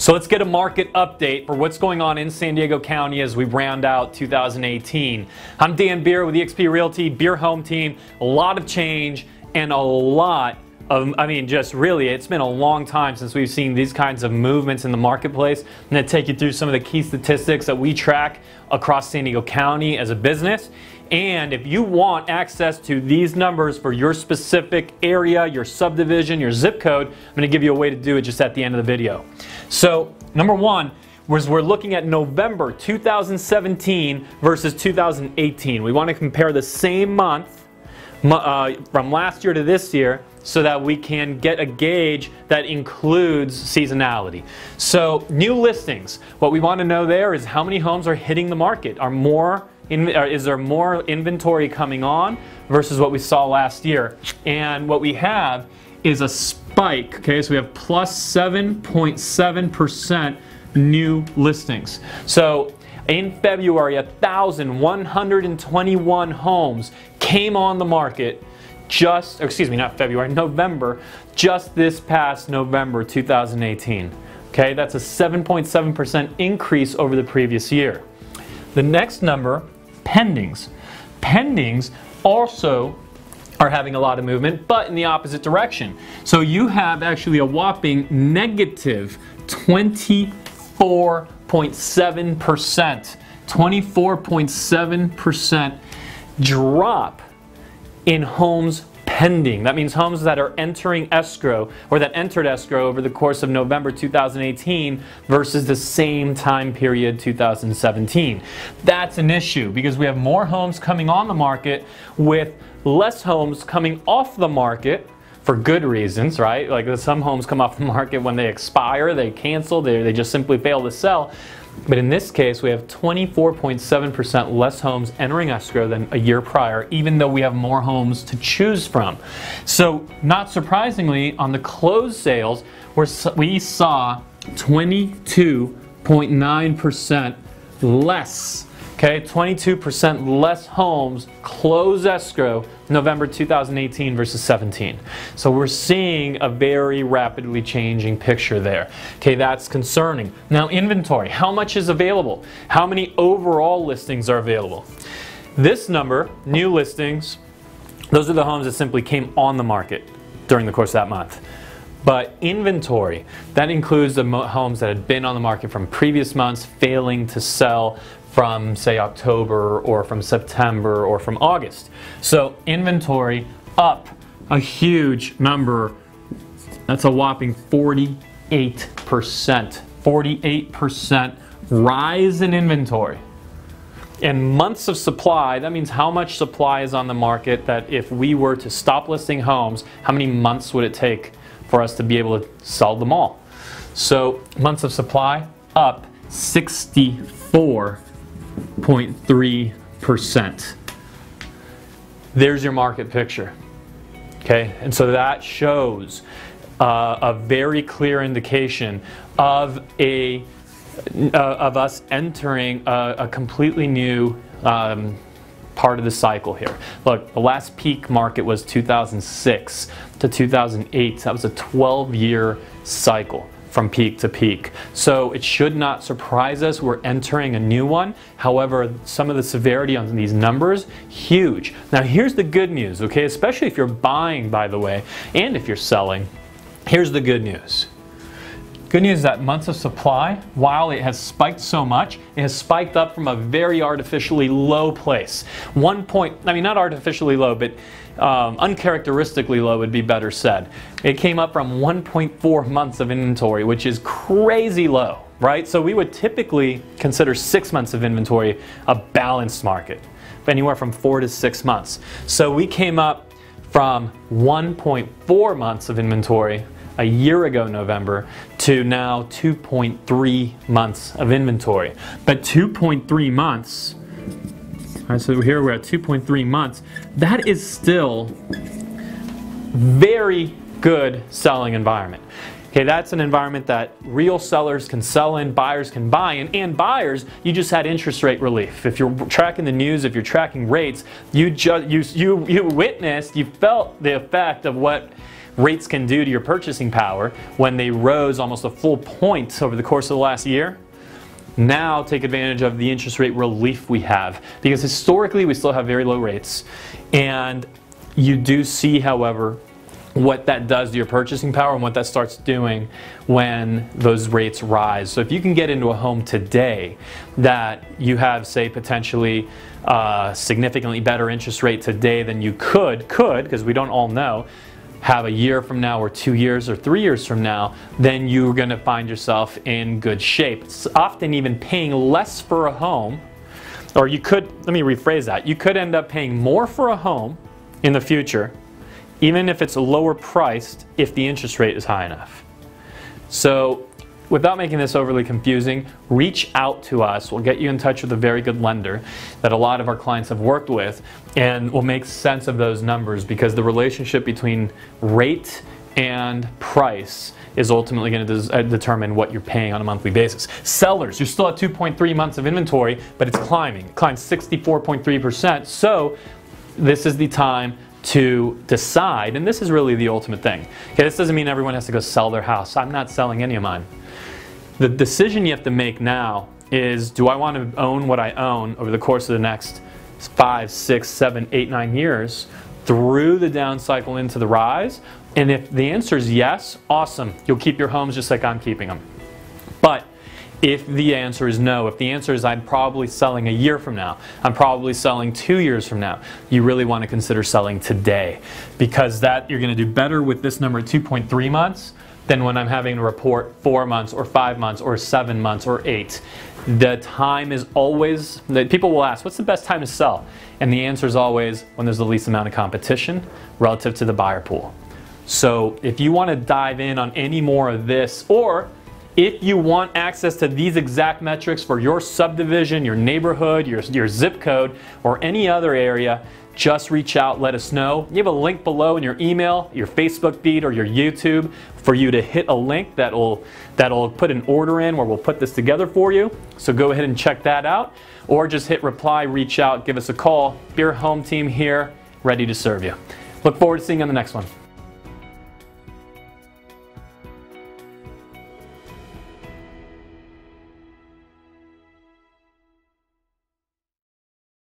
So let's get a market update for what's going on in San Diego County as we round out 2018. I'm Dan Beer with eXp Realty, Beer Home Team. A lot of change and a lot of, just really, it's been a long time since we've seen these kinds of movements in the marketplace. I'm going to take you through some of the key statistics that we track across San Diego County as a business. And if you want access to these numbers for your specific area, your subdivision, your zip code, I'm going to give you a way to do it just at the end of the video. So, number one was we're looking at November 2017 versus 2018. We want to compare the same month from last year to this year so that we can get a gauge that includes seasonality. So, new listings. What we want to know there is how many homes are hitting the market. Is there more inventory coming on versus what we saw last year? And what we have is a spike, okay? So we have plus 7.7% new listings. So in February, 1,121 homes came on the market November, just this past November 2018. Okay, that's a 7.7% increase over the previous year. The next number, pendings. Pendings also are having a lot of movement, but in the opposite direction. So you have actually a whopping negative 24.7%. 24.7% drop in homes pending. That means homes that are entering escrow or that entered escrow over the course of November 2018 versus the same time period 2017. That's an issue because we have more homes coming on the market with less homes coming off the market for good reasons, right? Like some homes come off the market when they expire, they cancel, they just simply fail to sell. But in this case, we have 24.7% less homes entering escrow than a year prior, even though we have more homes to choose from. So, not surprisingly, on the closed sales, we saw 22.9% less. Okay, 22% less homes close escrow November 2018 versus 17. So we're seeing a very rapidly changing picture there. Okay, that's concerning. Now inventory, how much is available? How many overall listings are available? This number, new listings, those are the homes that simply came on the market during the course of that month. But inventory, that includes the homes that had been on the market from previous months failing to sell from, say, October or from September or from August. So inventory up a huge number. That's a whopping 48%. 48% rise in inventory. And months of supply, that means how much supply is on the market that if we were to stop listing homes, how many months would it take for us to be able to sell them all? So months of supply up 64.3%. There's your market picture. Okay, and so that shows a very clear indication of us entering a completely new part of the cycle here. Look, the last peak market was 2006 to 2008. That was a 12-year cycle from peak to peak. So it should not surprise us. We're entering a new one. However, some of the severity on these numbers, huge. Now here's the good news, okay? Especially if you're buying, by the way, and if you're selling. Here's the good news. Good news is that months of supply, while it has spiked so much, it has spiked up from a very artificially low place. Not artificially low, but uncharacteristically low would be better said. It came up from 1.4 months of inventory, which is crazy low, right? So we would typically consider 6 months of inventory a balanced market, anywhere from 4 to 6 months. So we came up from 1.4 months of inventory a year ago November to now 2.3 months of inventory. But 2.3 months, all right, so here we're at 2.3 months, that is still very good selling environment. Okay, that's an environment that real sellers can sell in, buyers can buy in, and buyers, you just had interest rate relief. If you're tracking the news, if you're tracking rates, you felt the effect of what rates can do to your purchasing power when they rose almost a full point over the course of the last year, now take advantage of the interest rate relief we have. Because historically we still have very low rates, and you do see, however, what that does to your purchasing power and what that starts doing when those rates rise. So if you can get into a home today that you have, say, potentially significantly better interest rate today than you could, because we don't all know, have a year from now or 2 years or 3 years from now, then you're going to find yourself in good shape. It's often even paying less for a home, or you could, let me rephrase that, you could end up paying more for a home in the future, even if it's lower priced, if the interest rate is high enough. So without making this overly confusing, reach out to us. We'll get you in touch with a very good lender that a lot of our clients have worked with, and we'll make sense of those numbers, because the relationship between rate and price is ultimately going to determine what you're paying on a monthly basis. Sellers, you're still at 2.3 months of inventory, but it's climbing. It climbed 64.3%. So this is the time to decide, and this is really the ultimate thing. Okay, this doesn't mean everyone has to go sell their house. I'm not selling any of mine. The decision you have to make now is, do I want to own what I own over the course of the next 5, 6, 7, 8, 9 years through the down cycle into the rise? And if the answer is yes, awesome. You'll keep your homes just like I'm keeping them. But if the answer is no, if the answer is I'm probably selling a year from now, I'm probably selling 2 years from now, you really want to consider selling today, because that you're going to do better with this number 2.3 months than when I'm having to report 4 months or 5 months or 7 months or 8. The time is always, people will ask, what's the best time to sell? And the answer is always when there's the least amount of competition relative to the buyer pool. So if you want to dive in on any more of this, or if you want access to these exact metrics for your subdivision, your neighborhood, your zip code, or any other area, just reach out, let us know. You have a link below in your email, your Facebook feed, or your YouTube for you to hit a link that'll put an order in where we'll put this together for you. So go ahead and check that out, or just hit reply, reach out, give us a call. Your home team here, ready to serve you. Look forward to seeing you on the next one.